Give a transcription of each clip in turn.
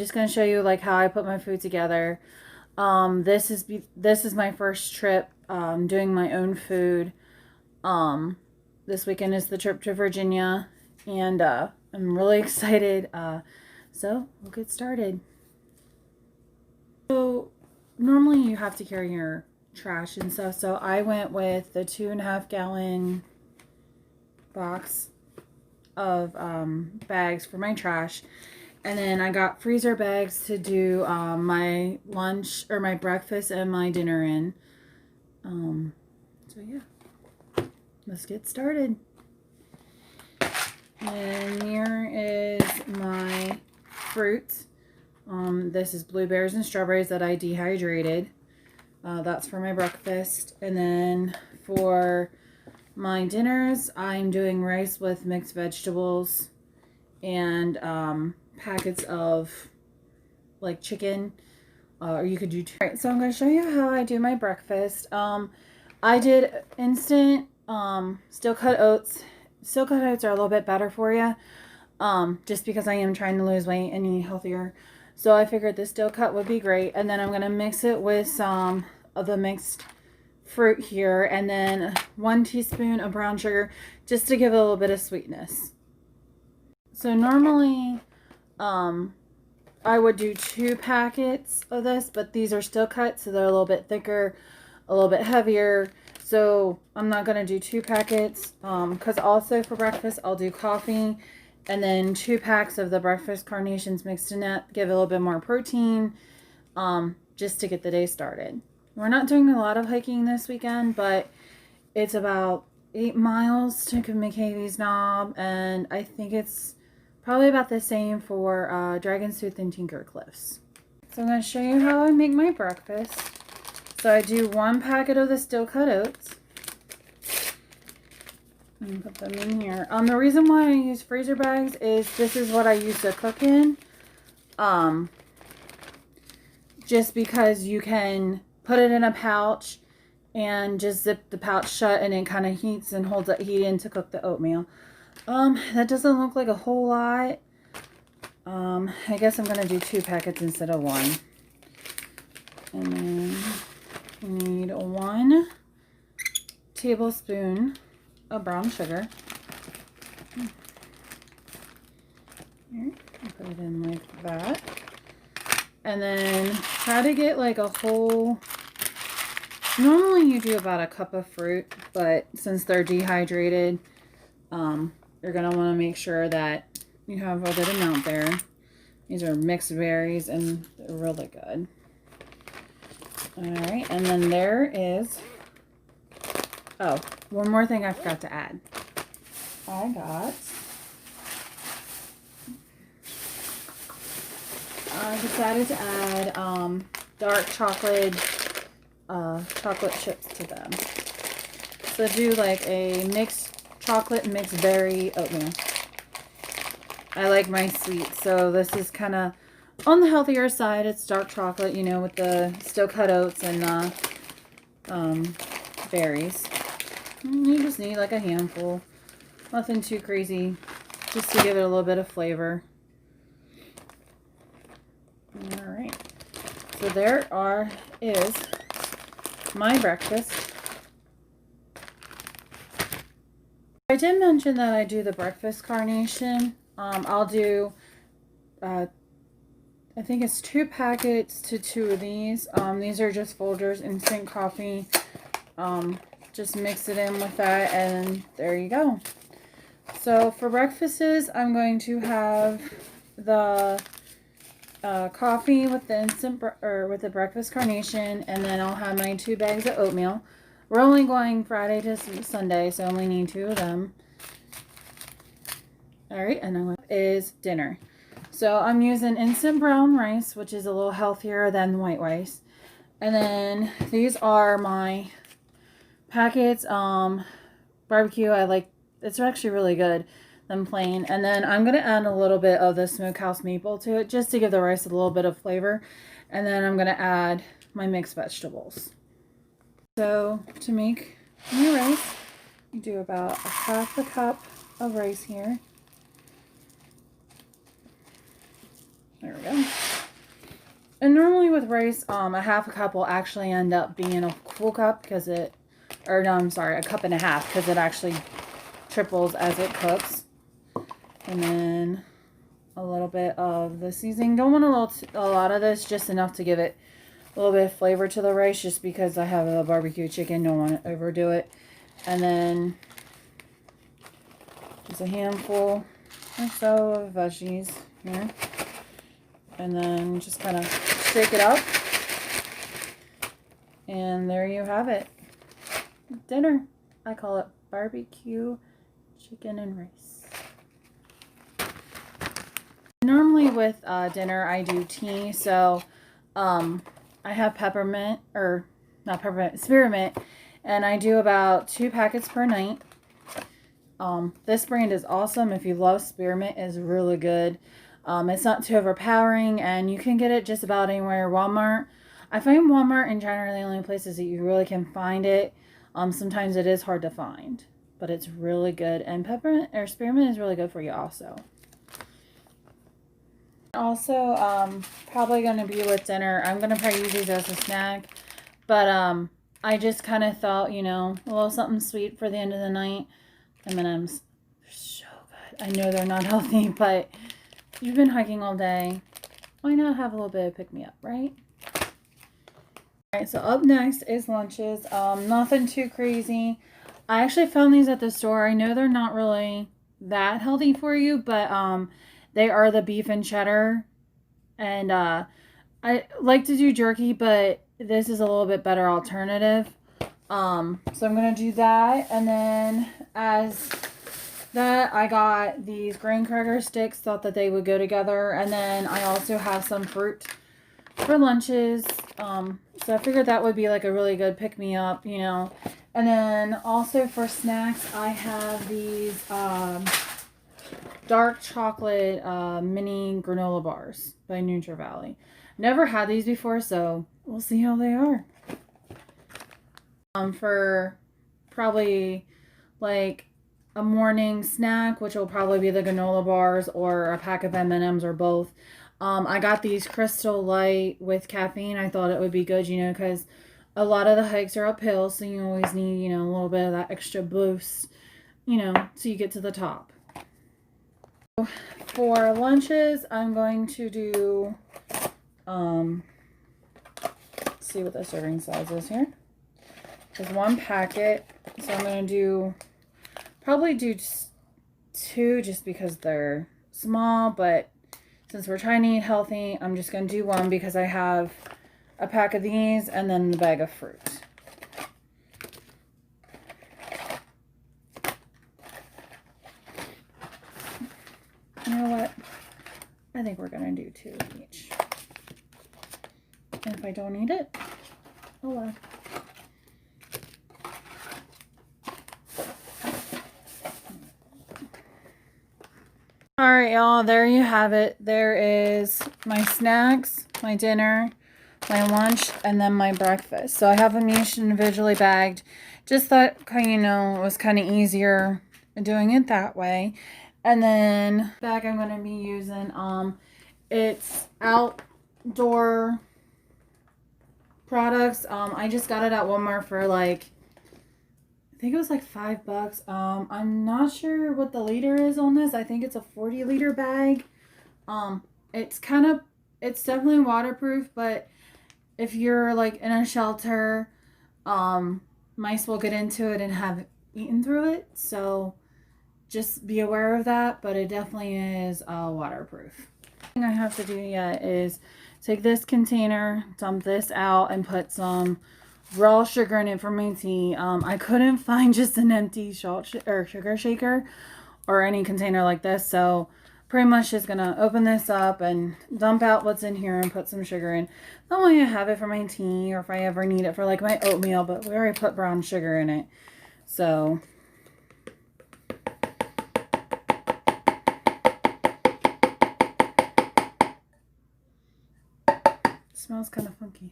just going to show you like how I put my food together. This is my first trip doing my own food. This weekend is the trip to Virginia, and I'm really excited. So we'll get started. So normally you have to carry your trash and stuff, so I went with the 2.5 gallon box of bags for my trash, and then I got freezer bags to do my lunch or my breakfast and my dinner in. So yeah, let's get started. And here is my fruit. This is blueberries and strawberries that I dehydrated. That's for my breakfast. And then for my dinners, I'm doing rice with mixed vegetables and packets of like chicken, or you could do two. All right, so I'm going to show you how I do my breakfast. I did instant steel cut oats. Steel cut oats are a little bit better for you, just because I am trying to lose weight and eat healthier. So I figured this steel cut would be great. And then I'm going to mix it with some of the mixed fruit here, and then 1 teaspoon of brown sugar just to give it a little bit of sweetness. So normally I would do 2 packets of this, but these are steel cut, so they're a little bit thicker, a little bit heavier. So I'm not going to do 2 packets because also for breakfast I'll do coffee and then 2 packs of the breakfast carnations mixed in it, give it a little bit more protein, just to get the day started. We're not doing a lot of hiking this weekend, but it's about 8 miles to McCavy's Knob, and I think it's probably about the same for Dragon's Tooth and Tinker Cliffs. So I'm going to show you how I make my breakfast. So I do 1 packet of the steel cut oats. And put them in here. The reason why I use freezer bags is this is what I used to cook in. Just because you can put it in a pouch and just zip the pouch shut, and it kind of heats and holds that heat in to cook the oatmeal. That doesn't look like a whole lot. I guess I'm going to do 2 packets instead of 1. And then you need 1 tablespoon of brown sugar. Here, put it in like that. And then try to get like a whole, normally you do about a cup of fruit, but since they're dehydrated, you're going to want to make sure that you have a good amount there. These are mixed berries and they're really good. Alright, and then there is, oh, one more thing I forgot to add. I decided to add dark chocolate chips to them. So do like a mixed chocolate and mixed berry oatmeal. I like my sweet, so this is kind of on the healthier side. It's dark chocolate, you know, with the steel cut oats and berries. You just need like a handful. Nothing too crazy, just to give it a little bit of flavor. Alright, so there is my breakfast. I did mention that I do the breakfast carnation. I'll do, I think it's 2 packets to 2 of these. These are just Folgers instant coffee. Just mix it in with that, and there you go. So for breakfasts, I'm going to have the coffee with the instant with the breakfast carnation, and then I'll have my 2 bags of oatmeal. We're only going Friday to Sunday, so I only need 2 of them. Alright, and then is dinner. So I'm using instant brown rice, which is a little healthier than white rice. And then these are my packets. Barbecue, I like, it's actually really good than plain. And then I'm going to add a little bit of the smokehouse maple to it, just to give the rice a little bit of flavor. And then I'm going to add my mixed vegetables. So to make my rice, you do about 1/2 cup of rice here. There we go. And normally with rice, a half a cup will actually end up being a full cup because it, or no, I'm sorry, a cup and a half because it actually triples as it cooks. And then a little bit of the seasoning. Don't want a lot of this, just enough to give it a little bit of flavor to the rice, just because I have a barbecue chicken. Don't want to overdo it. And then just a handful or so of veggies here. And then just kind of shake it up. And there you have it. Dinner. I call it barbecue chicken and rice. Normally with dinner I do tea, so I have peppermint, or not peppermint, spearmint, and I do about 2 packets per night. This brand is awesome. If you love spearmint, it's really good. It's not too overpowering, and you can get it just about anywhere. Walmart. I find Walmart and China are the only places that you really can find it. Sometimes it is hard to find, but it's really good. And peppermint or spearmint is really good for you also. Also, probably going to be with dinner. I'm going to probably use these as a snack. But I just kind of thought, you know, a little something sweet for the end of the night. M&M's. They're so good. I know they're not healthy, but you've been hiking all day. Why not have a little bit of pick-me-up, right? Alright, so up next is lunches. Nothing too crazy. I actually found these at the store. I know they're not really that healthy for you, but they are the beef and cheddar. And I like to do jerky, but this is a little bit better alternative. So I'm going to do that. And then as that, I got these graham cracker sticks. Thought that they would go together. And then I also have some fruit for lunches. So I figured that would be like a really good pick-me-up, you know. And then also for snacks, I have these dark chocolate mini granola bars by NutraValley. Never had these before, so we'll see how they are. For probably like a morning snack, which will probably be the granola bars or a pack of M&Ms or both. I got these Crystal Light with caffeine. I thought it would be good, you know, because a lot of the hikes are uphill, so you always need, you know, a little bit of that extra boost, you know, so you get to the top. For lunches, I'm going to do, let's see what the serving size is here. There's 1 packet, so I'm going to do, probably do 2 just because they're small, but since we're trying to eat healthy, I'm just going to do 1 because I have a pack of these and then the bag of fruit. You know what? I think we're going to do 2 each. And if I don't eat it, oh well. Alright, y'all, there you have it. There is my snacks, my dinner, my lunch, and then my breakfast. So I have them each individually bagged. Just thought, you know, it was kind of easier doing it that way. And then bag I'm going to be using, it's outdoor products. I just got it at Walmart for like, I think it was like $5. I'm not sure what the liter is on this. I think it's a 40-liter bag. It's definitely waterproof, but if you're like in a shelter, mice will get into it and have eaten through it. So just be aware of that, but it definitely is waterproof. The thing I have to do yet is take this container, dump this out, and put some raw sugar in it for my tea. I couldn't find just an empty sugar shaker or any container like this, so pretty much just gonna open this up and dump out what's in here and put some sugar in. That way I have it for my tea, or if I ever need it for like my oatmeal, but we already put brown sugar in it, so it smells kind of funky.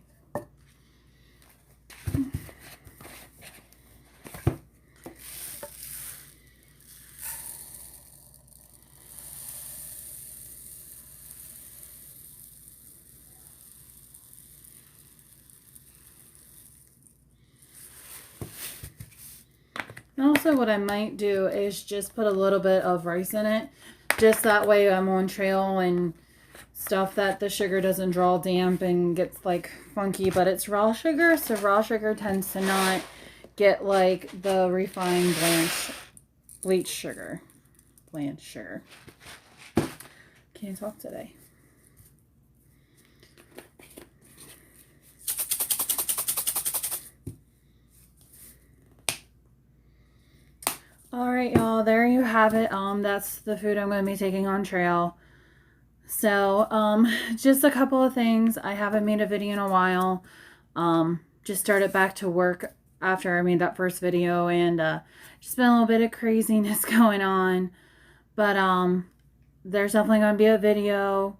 And also what I might do is just put a little bit of rice in it. Just that way I'm on trail and stuff that the sugar doesn't draw damp and gets like funky. But it's raw sugar, so raw sugar tends to not get like the refined bleach sugar. Blanch sugar. Can't talk today. Alright, y'all, there you have it. That's the food I'm going to be taking on trail. So, just a couple of things. I haven't made a video in a while. Just started back to work after I made that first video, and just been a little bit of craziness going on. But there's definitely going to be a video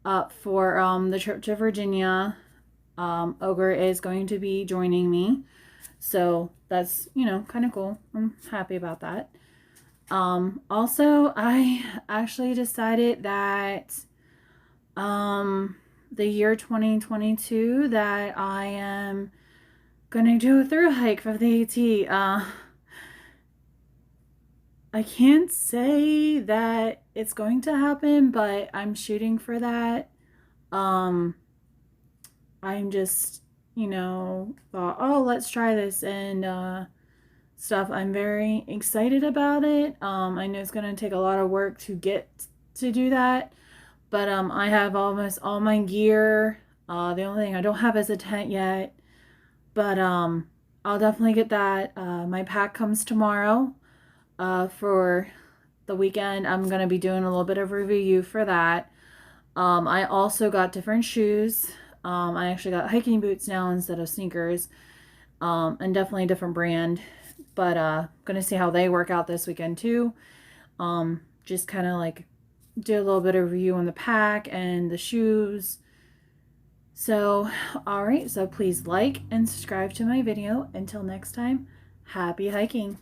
up for the trip to Virginia. Ogre is going to be joining me. So that's, you know, kind of cool. I'm happy about that. Also, I actually decided that the year 2022 that I am going to do a through hike for the AT. I can't say that it's going to happen, but I'm shooting for that. I'm just, you know, thought, oh, let's try this and stuff. I'm very excited about it. I know it's going to take a lot of work to get to do that, but I have almost all my gear. The only thing I don't have is a tent yet, but I'll definitely get that. My pack comes tomorrow for the weekend. I'm going to be doing a little bit of review for that. I also got different shoes. I actually got hiking boots now instead of sneakers, and definitely a different brand, but gonna see how they work out this weekend too. Just kind of like do a little bit of review on the pack and the shoes. So, alright, so please like and subscribe to my video. Until next time, happy hiking.